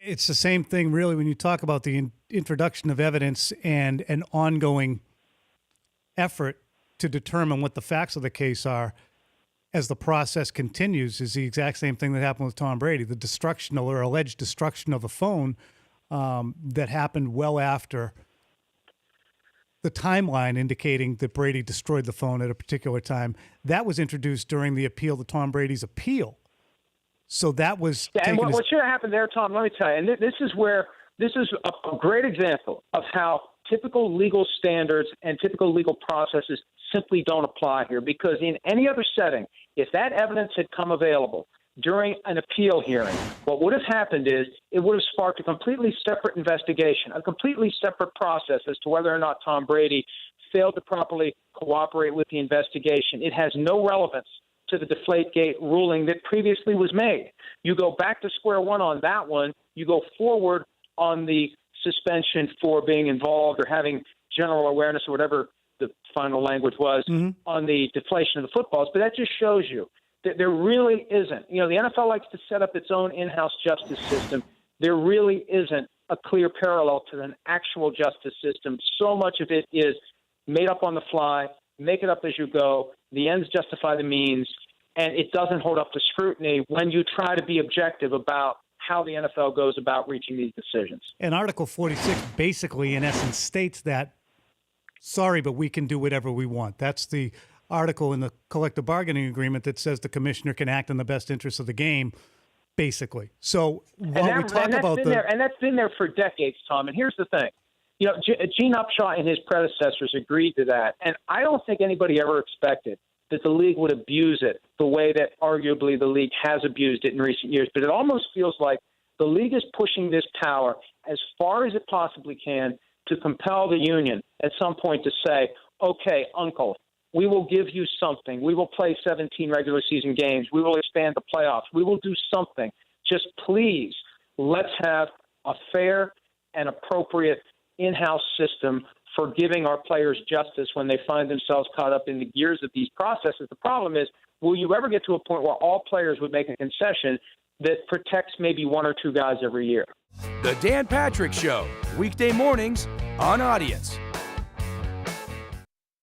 it's the same thing, really, when you talk about the introduction of evidence and an ongoing effort to determine what the facts of the case are as the process continues is the exact same thing that happened with Tom Brady, the destruction or alleged destruction of a phone that happened well after the timeline indicating that Brady destroyed the phone at a particular time. That was introduced during the appeal to Tom Brady's appeal. So that was and what should have happened there, Tom, let me tell you, and this is a great example of how typical legal standards and typical legal processes simply don't apply here, because in any other setting, if that evidence had come available during an appeal hearing, what would have happened is it would have sparked a completely separate investigation, a completely separate process as to whether or not Tom Brady failed to properly cooperate with the investigation. It has no relevance to the Deflategate ruling that previously was made. You go back to square one on that one. You go forward on the suspension for being involved or having general awareness or whatever the final language was on the deflation of the footballs. But that just shows you that there really isn't. You know, the NFL likes to set up its own in-house justice system. There really isn't a clear parallel to an actual justice system. So much of it is made up on the fly, make it up as you go. The ends justify the means, and it doesn't hold up to scrutiny when you try to be objective about how the NFL goes about reaching these decisions. And Article 46 basically, in essence, states that, sorry, but we can do whatever we want. That's the article in the collective bargaining agreement that says the commissioner can act in the best interest of the game, basically. So while we talk about and that's been there for decades, Tom. And here's the thing. You know, Gene Upshaw and his predecessors agreed to that. And I don't think anybody ever expected that the league would abuse it the way that arguably the league has abused it in recent years. But it almost feels like the league is pushing this power as far as it possibly can to compel the union at some point to say, okay, uncle, we will give you something. We will play 17 regular season games. We will expand the playoffs. We will do something. Just please, let's have a fair and appropriate in-house system for giving our players justice when they find themselves caught up in the gears of these processes. The problem is, will you ever get to a point where all players would make a concession that protects maybe one or two guys every year? The Dan Patrick Show, weekday mornings on Audience.